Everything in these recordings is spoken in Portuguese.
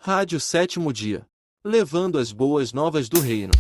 Rádio Sétimo Dia. Levando as boas novas do reino.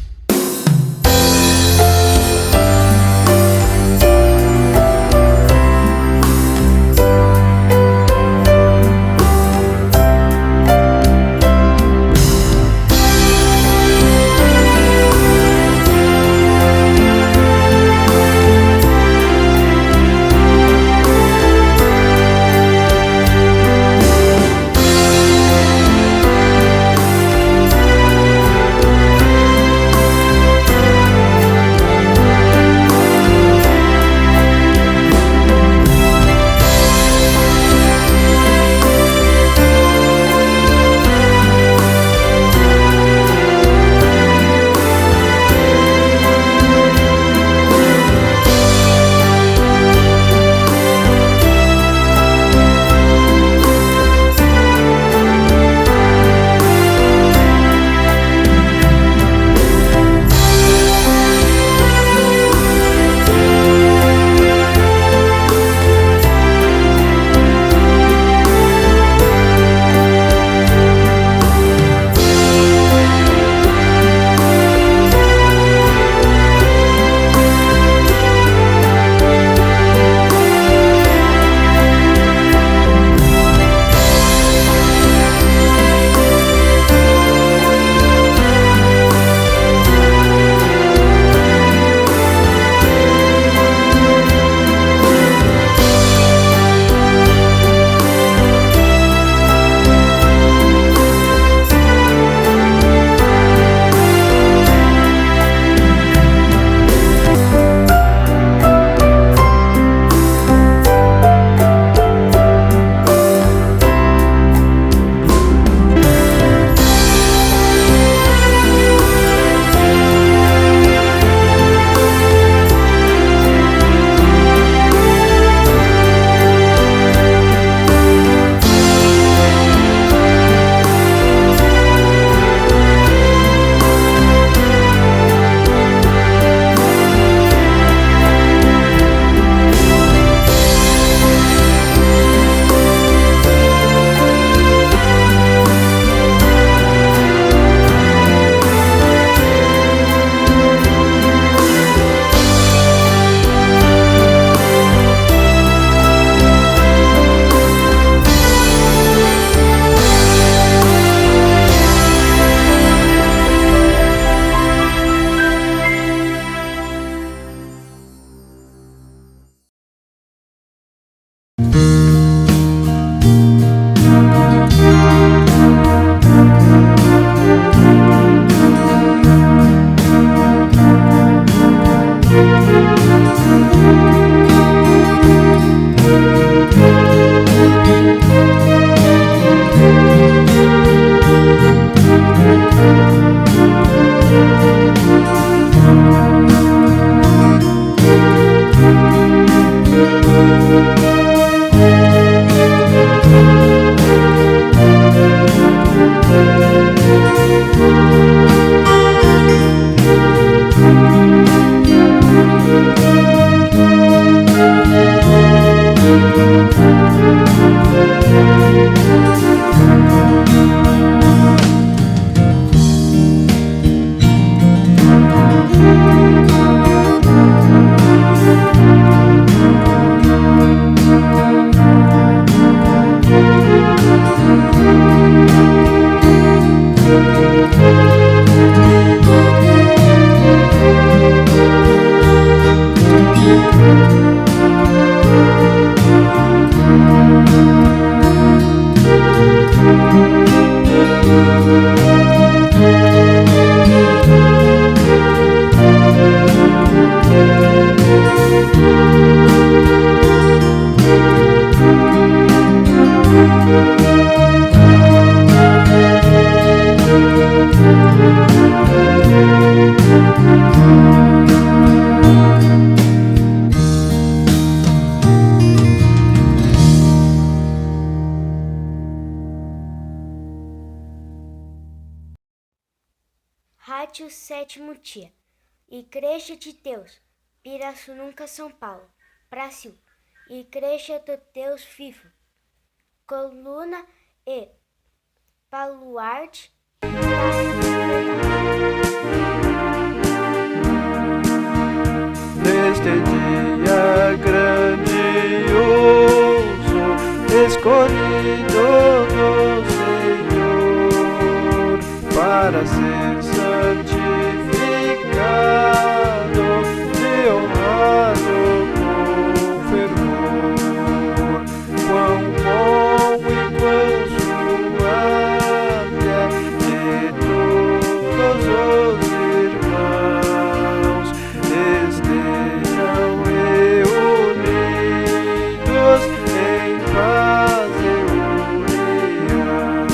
Rádio Sétimo Dia. Igreja de Deus, Pirassununga, São Paulo, Brasil. Igreja do Deus vivo. Coluna e baluarte da liberdade. Neste dia grandioso, escolhido do Senhor, para ser santificado, e honrado com fervor. Quão bom e quão suave é de todos os irmãos estejam reunidos em paz e união.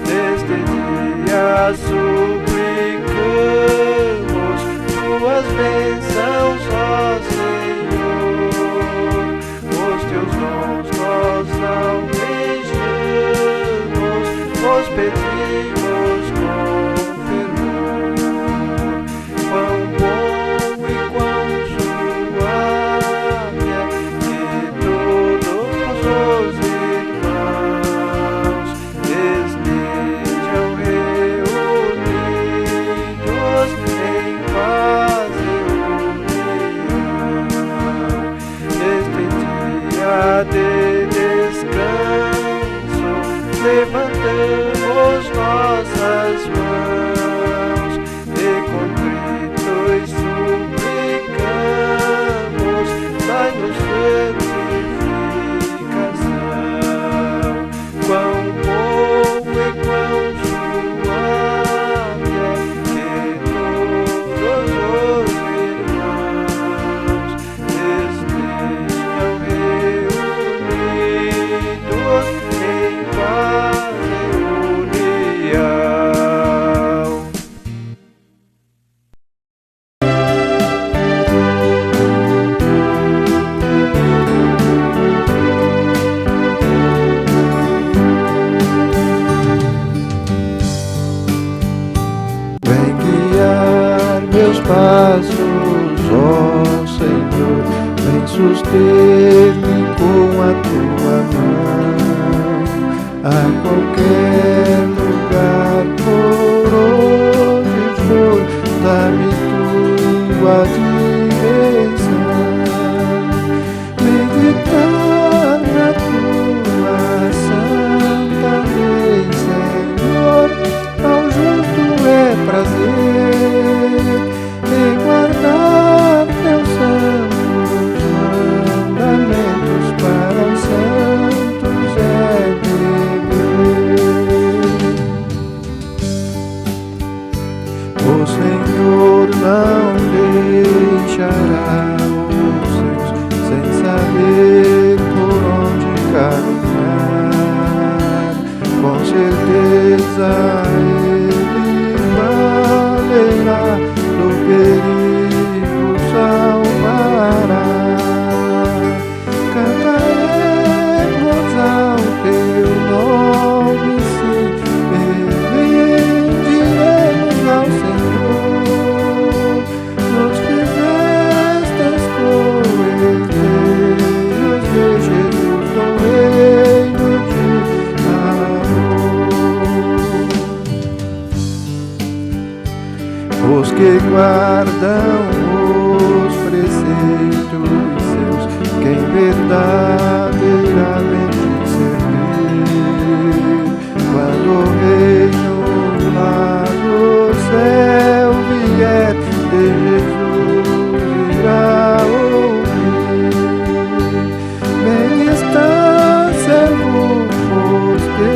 Neste dia suplicamos tuas bênçãos, ó Senhor. Os teus dons nós almejamos, os pedimos com fervor. Quão bom e quão suave é que todos os irmãos estejam reunidos em paz e união. Neste dia de descanso, levantamos nossas mãos e contritos suplicamos, dai-nos santificação. Quão bom e quão suave é que todos os irmãos estejam reunidos em paz e união. Vem guiar meus passos, ó Senhor, vem suster-me com a tua mão, a qualquer lugar por onde for, dá-me tua direção. Meditar na tua santa lei, Senhor, ao justo é prazer, e guardar teus santos mandamentos para os santos é dever. O Senhor não deixará os seus sem saber por onde caminhar. Com certeza Ele valerá, do perigo salvará. Cantaremos ao teu nome, sim, bendiremos ao Senhor. Nos fizestes coerdeiros de Jesus no reino de amor. Os que guardam os preceitos seus, quem verdadeiramente servir, quando o reino lá do céu vier, de Jesus irá ouvir. Bem está, servo foste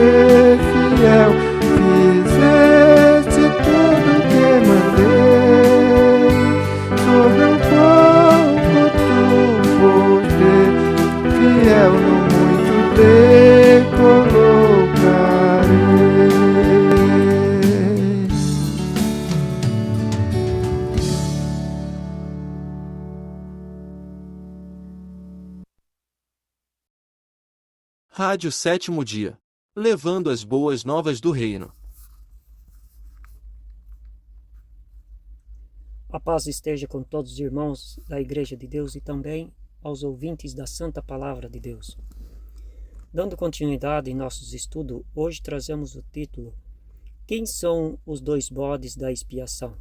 fiel, fizeste tudo que mandei, sobre um pouco tu foste fiel, no muito te colocarei. Rádio Sétimo Dia. Levando as boas novas do reino. A paz esteja com todos os irmãos da Igreja de Deus e também aos ouvintes da Santa Palavra de Deus. Dando continuidade em nossos estudos, hoje trazemos o título: Quem são os dois bodes da expiação?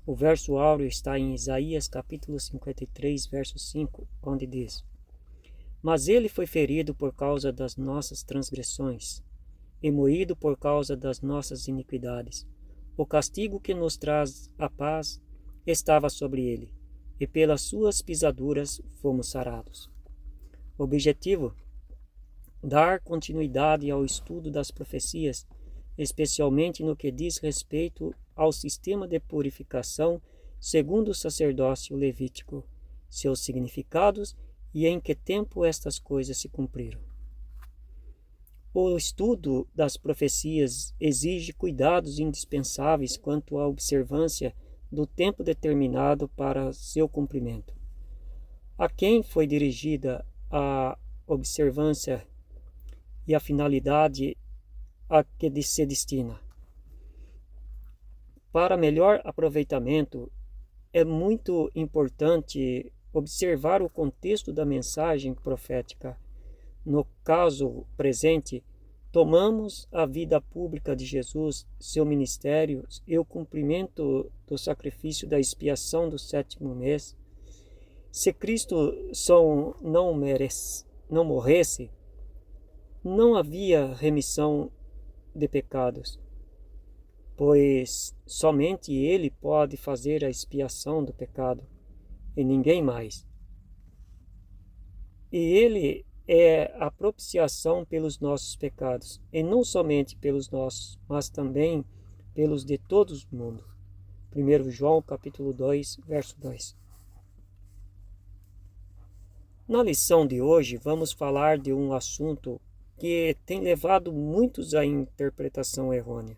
O verso áureo está em Isaías capítulo 53, verso 5, onde diz: Mas ele foi ferido por causa das nossas transgressões, e moído por causa das nossas iniquidades. O castigo que nos traz a paz estava sobre ele, e pelas suas pisaduras fomos sarados. Objetivo: dar continuidade ao estudo das profecias, especialmente no que diz respeito ao sistema de purificação segundo o sacerdócio levítico, seus significados e em que tempo estas coisas se cumpriram. O estudo das profecias exige cuidados indispensáveis quanto à observância do tempo determinado para seu cumprimento. A quem foi dirigida a observância e a finalidade a que se destina? Para melhor aproveitamento, é muito importante observar o contexto da mensagem profética. No caso presente, tomamos a vida pública de Jesus, seu ministério e o cumprimento do sacrifício da expiação do 7º mês. Se Cristo não morresse, não havia remissão de pecados, pois somente Ele pode fazer a expiação do pecado, e ninguém mais. E Ele é a propiciação pelos nossos pecados, e não somente pelos nossos, mas também pelos de todo o mundo. 1 João capítulo 2, verso 2. Na lição de hoje, vamos falar de um assunto que tem levado muitos à interpretação errônea,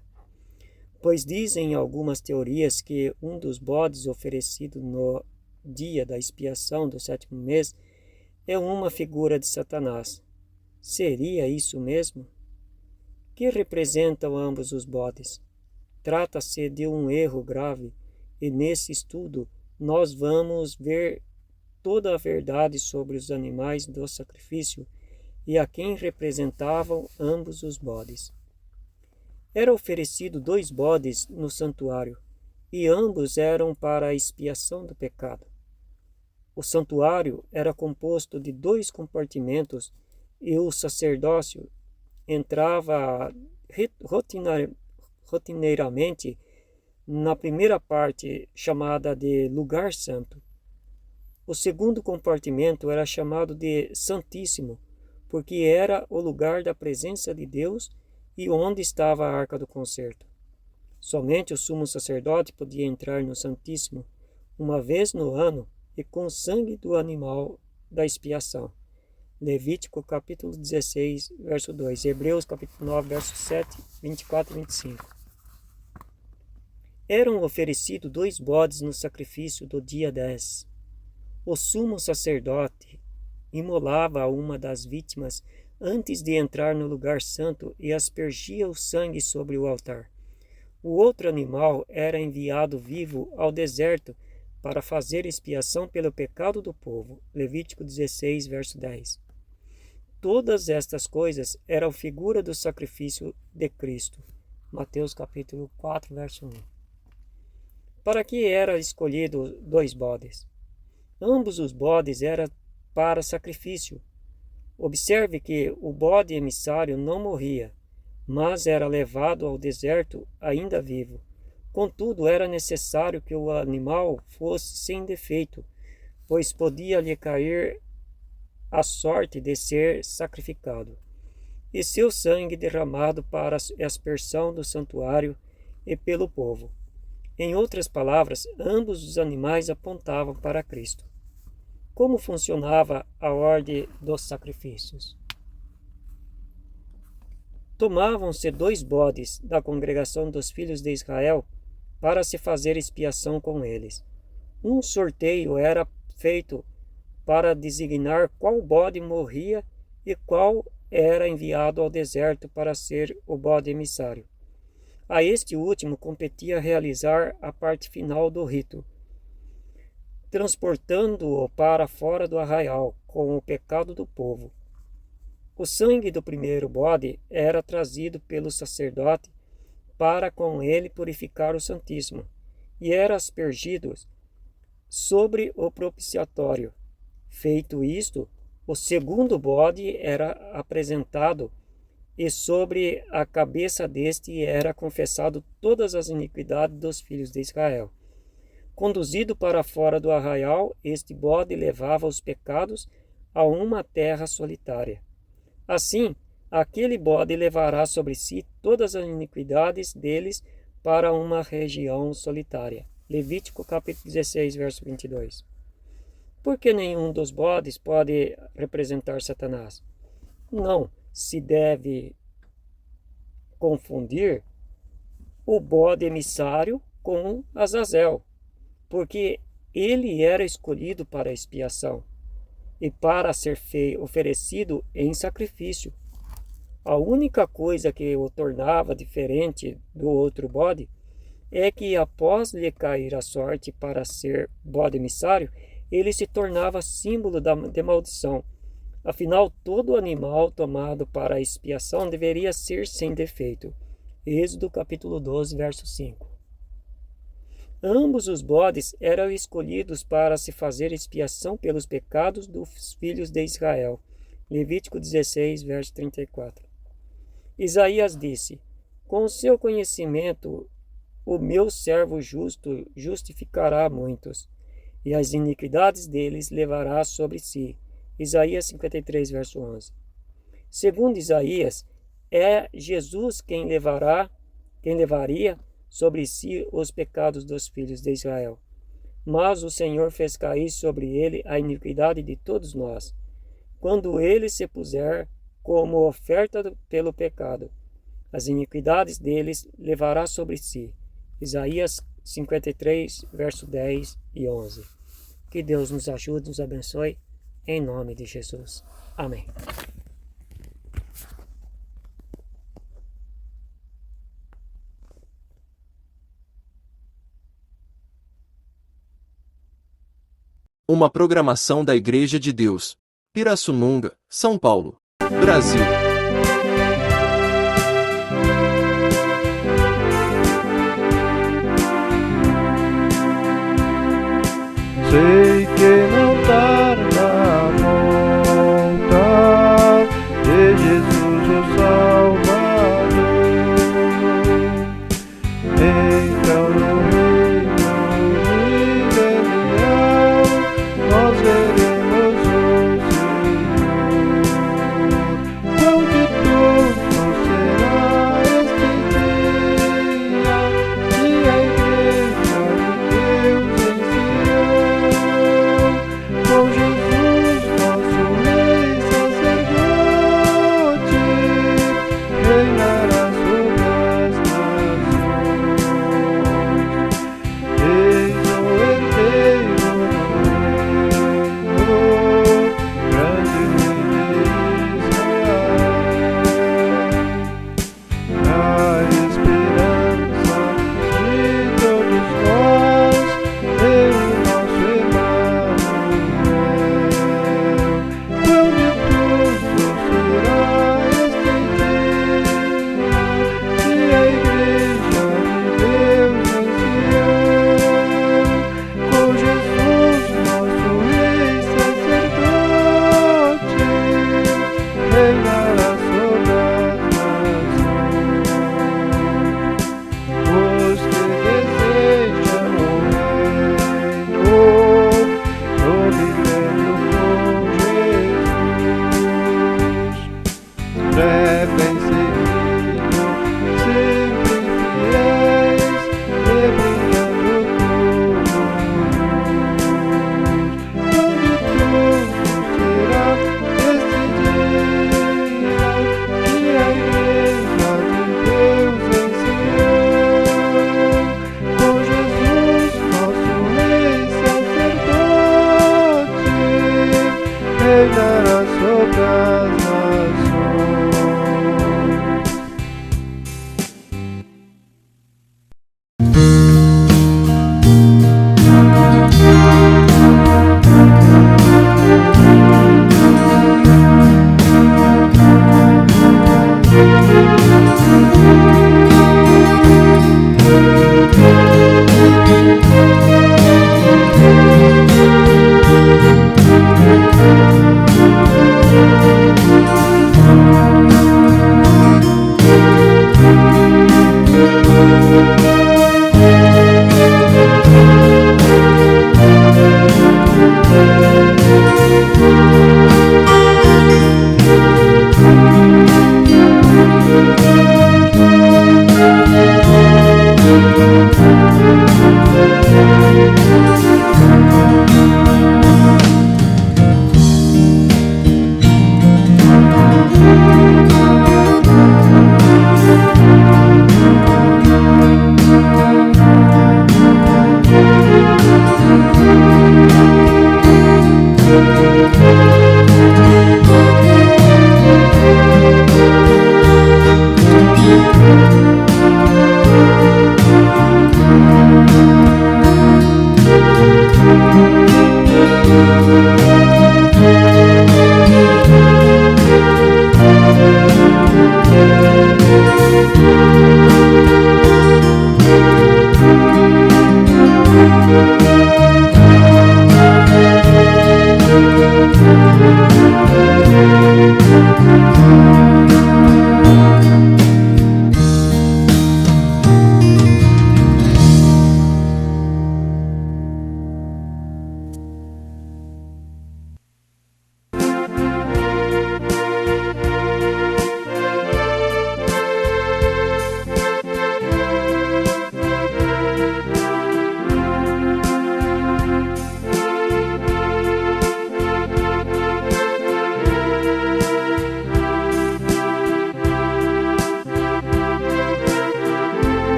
pois dizem algumas teorias que um dos bodes oferecido no dia da expiação do 7º mês é uma figura de Satanás. Seria isso mesmo? Que representam ambos os bodes? Trata-se de um erro grave, e nesse estudo nós vamos ver toda a verdade sobre os animais do sacrifício e a quem representavam ambos os bodes. Era oferecido 2 bodes no santuário, e ambos eram para a expiação do pecado. O santuário era composto de 2 compartimentos e o sacerdócio entrava rotineiramente na primeira parte, chamada de lugar santo. O segundo compartimento era chamado de Santíssimo, porque era o lugar da presença de Deus e onde estava a arca do concerto. Somente o sumo sacerdote podia entrar no Santíssimo uma vez no ano e com o sangue do animal da expiação. Levítico capítulo 16, verso 2. Hebreus capítulo 9, verso 7, 24 e 25. Eram oferecidos 2 bodes no sacrifício do dia 10. O sumo sacerdote imolava uma das vítimas antes de entrar no lugar santo e aspergia o sangue sobre o altar. O outro animal era enviado vivo ao deserto para fazer expiação pelo pecado do povo. Levítico 16, verso 10. Todas estas coisas eram figura do sacrifício de Cristo. Mateus capítulo 4, verso 1. Para que era escolhido 2 bodes? Ambos os bodes eram para sacrifício. Observe que o bode emissário não morria, mas era levado ao deserto ainda vivo. Contudo, era necessário que o animal fosse sem defeito, pois podia lhe cair a sorte de ser sacrificado, e seu sangue derramado para a aspersão do santuário e pelo povo. Em outras palavras, ambos os animais apontavam para Cristo. Como funcionava a ordem dos sacrifícios? Tomavam-se 2 bodes da congregação dos filhos de Israel para se fazer expiação com eles. Um sorteio era feito para designar qual bode morria e qual era enviado ao deserto para ser o bode emissário. A este último competia realizar a parte final do rito, transportando-o para fora do arraial com o pecado do povo. O sangue do primeiro bode era trazido pelo sacerdote para com ele purificar o Santíssimo, e era aspergido sobre o propiciatório. Feito isto, o segundo bode era apresentado, e sobre a cabeça deste era confessado todas as iniquidades dos filhos de Israel. Conduzido para fora do arraial, este bode levava os pecados a uma terra solitária. Assim, aquele bode levará sobre si todas as iniquidades deles para uma região solitária. Levítico capítulo 16, verso 22. Porque nenhum dos bodes pode representar Satanás? Não se deve confundir o bode emissário com Azazel, porque ele era escolhido para expiação e para ser oferecido em sacrifício. A única coisa que o tornava diferente do outro bode é que, após lhe cair a sorte para ser bode emissário, ele se tornava símbolo de maldição. Afinal, todo animal tomado para a expiação deveria ser sem defeito. Êxodo capítulo 12, verso 5. Ambos os bodes eram escolhidos para se fazer expiação pelos pecados dos filhos de Israel. Levítico 16, verso 34. Isaías disse: com o seu conhecimento, o meu servo justo justificará muitos, e as iniquidades deles levará sobre si. Isaías 53, verso 11. Segundo Isaías, é Jesus quem levaria sobre si os pecados dos filhos de Israel. Mas o Senhor fez cair sobre ele a iniquidade de todos nós, quando ele se puser como oferta pelo pecado. As iniquidades deles levará sobre si. Isaías 53, verso 10 e 11. Que Deus nos ajude, nos abençoe, em nome de Jesus. Amém. Uma programação da Igreja de Deus, Pirassununga, São Paulo, Brasil. Sei que não tarda a volta de Jesus o Salvador. Então no reino milenial nós veremos o Senhor. Quão ditoso será este dia, e a igreja de Deus em Sião.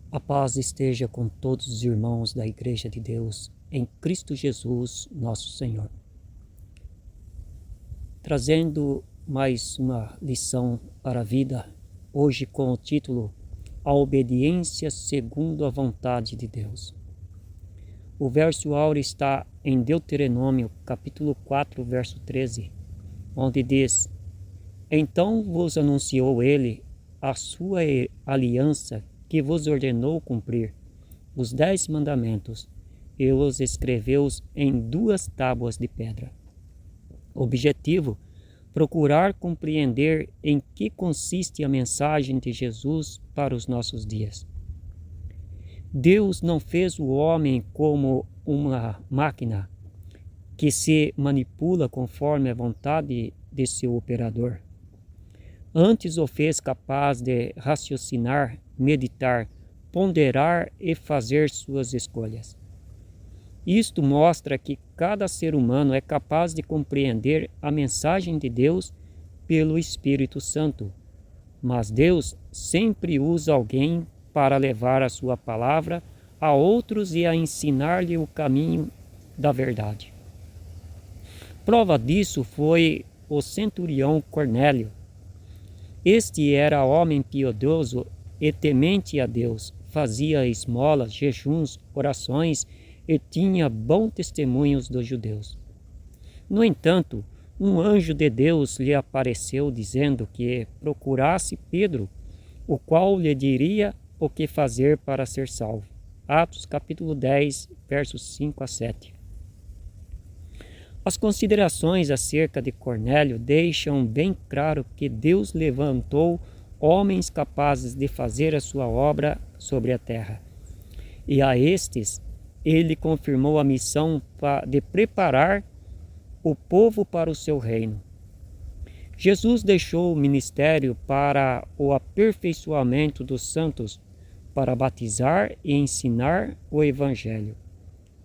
A paz esteja com todos os irmãos da Igreja de Deus em Cristo Jesus, nosso Senhor. Trazendo mais uma lição para a vida, hoje com o título A Obediência segundo a Vontade de Deus. O verso áureo está em Deuteronômio, capítulo 4, verso 13, onde diz: Então vos anunciou ele a sua aliança que vos ordenou cumprir, os 10 mandamentos, e os escreveu em 2 tábuas de pedra. Objetivo: procurar compreender em que consiste a mensagem de Jesus para os nossos dias. Deus não fez o homem como uma máquina que se manipula conforme a vontade de seu operador. Antes o fez capaz de raciocinar, meditar, ponderar e fazer suas escolhas. Isto mostra que cada ser humano é capaz de compreender a mensagem de Deus pelo Espírito Santo, mas Deus sempre usa alguém para levar a sua palavra a outros e a ensinar-lhe o caminho da verdade. Prova disso foi o centurião Cornélio. Este era homem piedoso e temente a Deus, fazia esmolas, jejuns, orações e tinha bons testemunhos dos judeus. No entanto, um anjo de Deus lhe apareceu dizendo que procurasse Pedro, o qual lhe diria o que fazer para ser salvo. Atos capítulo 10, versos 5 a 7. As considerações acerca de Cornélio deixam bem claro que Deus levantou homens capazes de fazer a sua obra sobre a terra. E a estes ele confirmou a missão de preparar o povo para o seu reino. Jesus deixou o ministério para o aperfeiçoamento dos santos, para batizar e ensinar o Evangelho.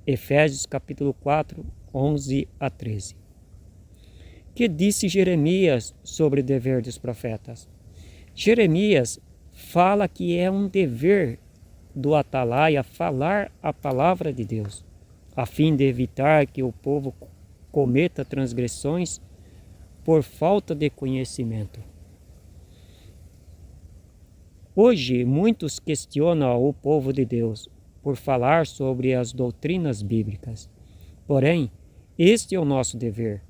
Efésios capítulo 4, 11 a 13. Que disse Jeremias sobre o dever dos profetas? Jeremias fala que é um dever do atalaia falar a palavra de Deus, a fim de evitar que o povo cometa transgressões por falta de conhecimento. Hoje, muitos questionam o povo de Deus por falar sobre as doutrinas bíblicas. Porém, este é o nosso dever.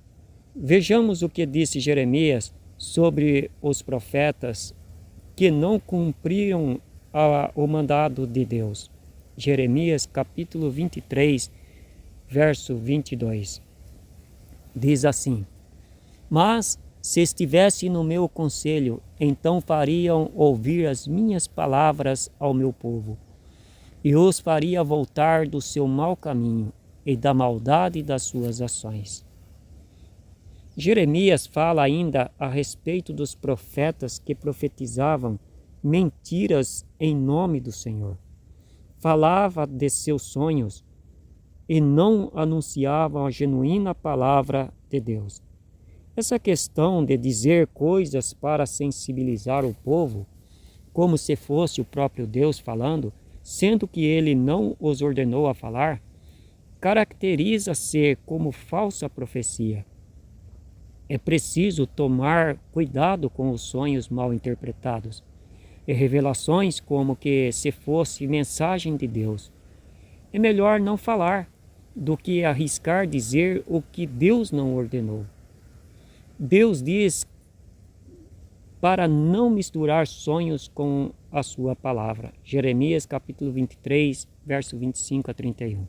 Vejamos o que disse Jeremias sobre os profetas que não cumpriram o mandado de Deus. Jeremias capítulo 23, verso 22. Diz assim: Mas se estivesse no meu conselho, então fariam ouvir as minhas palavras ao meu povo, e os faria voltar do seu mau caminho e da maldade das suas ações. Jeremias fala ainda a respeito dos profetas que profetizavam mentiras em nome do Senhor. Falava de seus sonhos e não anunciavam a genuína palavra de Deus. Essa questão de dizer coisas para sensibilizar o povo, como se fosse o próprio Deus falando, sendo que ele não os ordenou a falar, caracteriza-se como falsa profecia. É preciso tomar cuidado com os sonhos mal interpretados e revelações como que se fosse mensagem de Deus. É melhor não falar do que arriscar dizer o que Deus não ordenou. Deus diz para não misturar sonhos com a sua palavra. Jeremias capítulo 23, verso 25 a 31.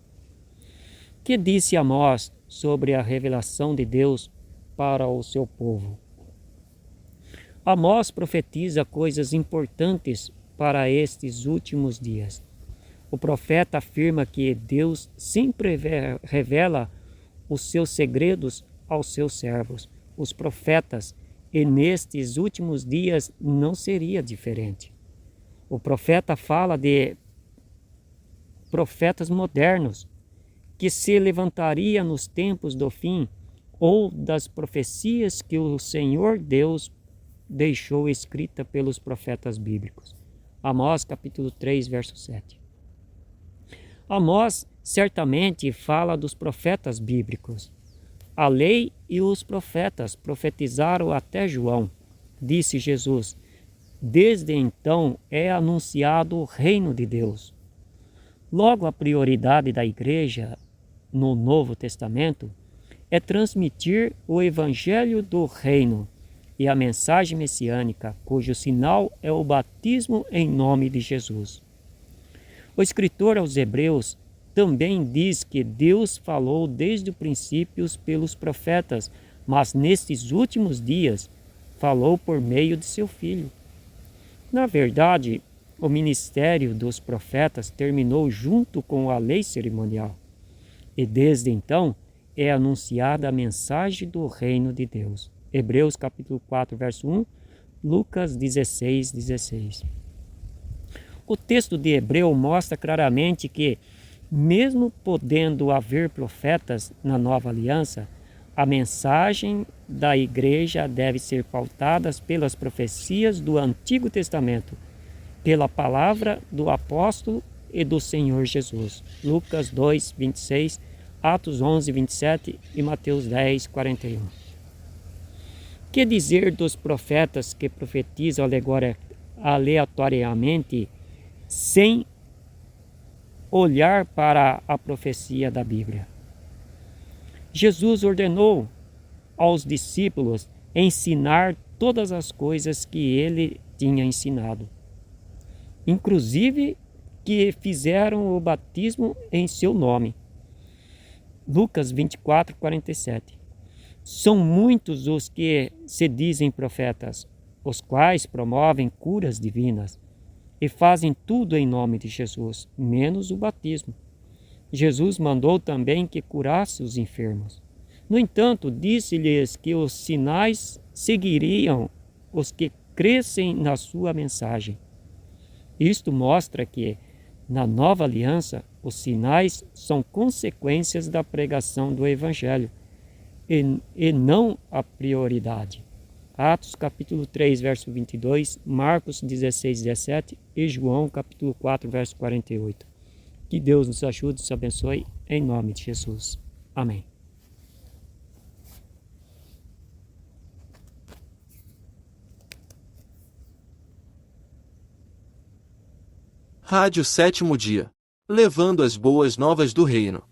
Que disse Amós sobre a revelação de Deus para o seu povo? Amós profetiza coisas importantes para estes últimos dias. O profeta afirma que Deus sempre revela os seus segredos aos seus servos, os profetas, e nestes últimos dias não seria diferente. O profeta fala de profetas modernos que se levantaria nos tempos do fim, ou das profecias que o Senhor Deus deixou escrita pelos profetas bíblicos. Amós capítulo 3, verso 7. Amós certamente fala dos profetas bíblicos. A lei e os profetas profetizaram até João. Disse Jesus: desde então é anunciado o reino de Deus. Logo, a prioridade da igreja no Novo Testamento é transmitir o evangelho do reino e a mensagem messiânica, cujo sinal é o batismo em nome de Jesus. O escritor aos Hebreus também diz que Deus falou desde o princípio pelos profetas, mas nestes últimos dias falou por meio de seu Filho. Na verdade, o ministério dos profetas terminou junto com a lei cerimonial, e desde então é anunciada a mensagem do reino de Deus. Hebreus capítulo 4, verso 1, Lucas 16, 16. O texto de Hebreu mostra claramente que, mesmo podendo haver profetas na nova aliança, a mensagem da igreja deve ser pautada pelas profecias do Antigo Testamento, pela palavra do apóstolo e do Senhor Jesus. Lucas 2, 26, Atos 11, 27 e Mateus 10, 41. Que dizer dos profetas que profetizam aleatoriamente, sem olhar para a profecia da Bíblia? Jesus ordenou aos discípulos ensinar todas as coisas que ele tinha ensinado, inclusive que fizeram o batismo em seu nome. Lucas 24, 47. São muitos os que se dizem profetas, os quais promovem curas divinas e fazem tudo em nome de Jesus, menos o batismo. Jesus mandou também que curasse os enfermos. No entanto, disse-lhes que os sinais seguiriam os que crescem na sua mensagem. Isto mostra que, na nova aliança, os sinais são consequências da pregação do Evangelho e não a prioridade. Atos capítulo 3, verso 22, Marcos 16, 17 e João capítulo 4, verso 48. Que Deus nos ajude e nos abençoe, em nome de Jesus. Amém. Rádio Sétimo Dia. Levando as boas novas do reino.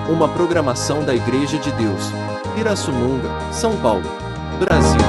Uma programação da Igreja de Deus, Pirassununga, São Paulo, Brasil.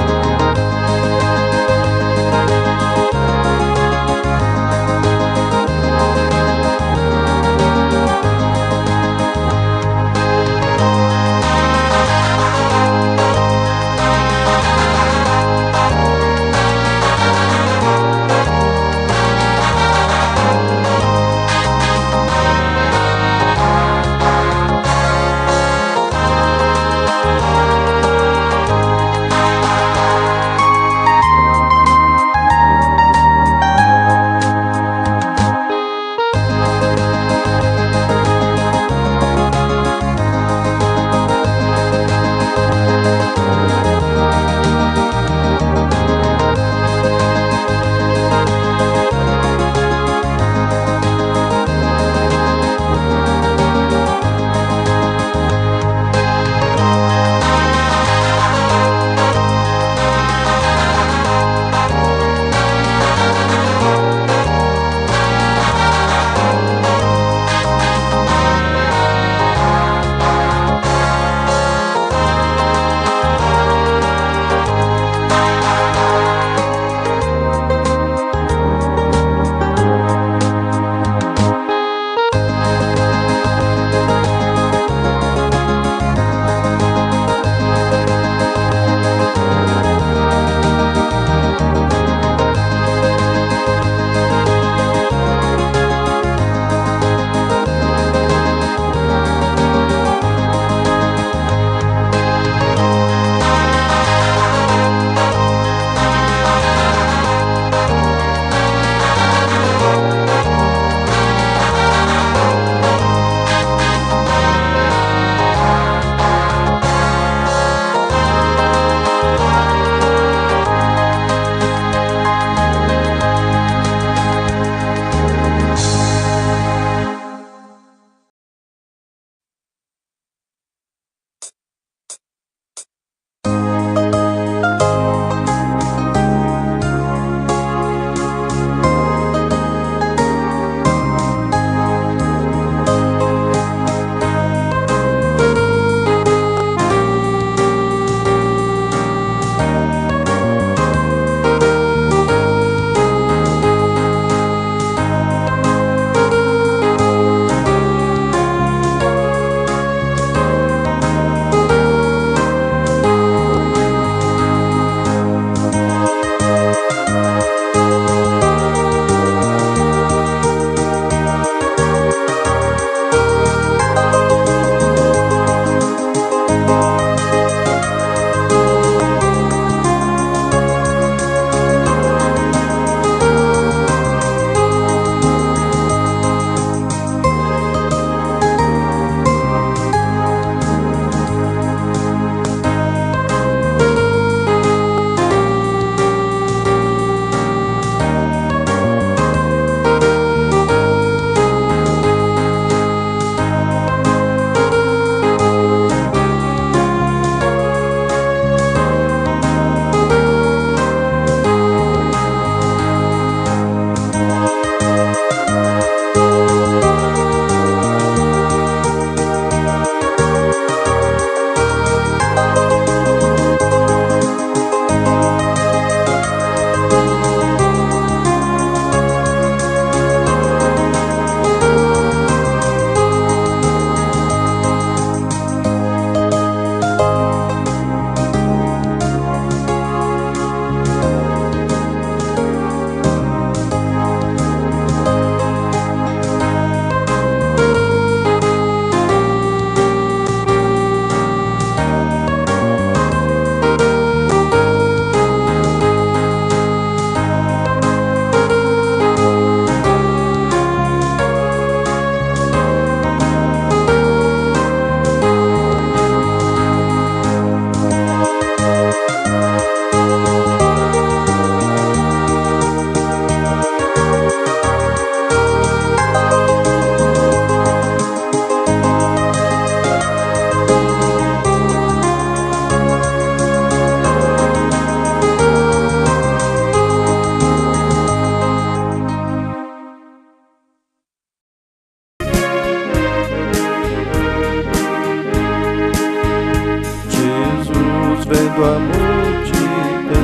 vendo a multidão,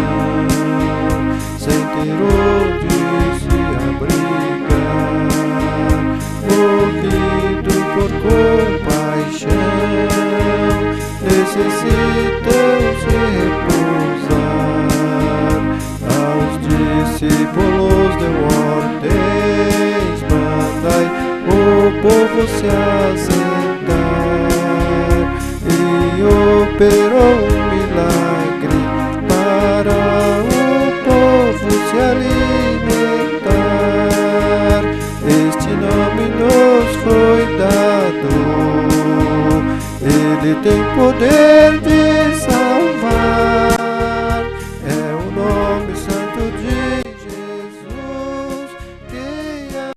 sem ter onde se abrigar, movido por compaixão, necessitam se repousar. Aos discípulos deu ordens, mandai o povo se assentar, e operou um milagre para o povo se alimentar. Este nome nos foi dado, ele tem poder de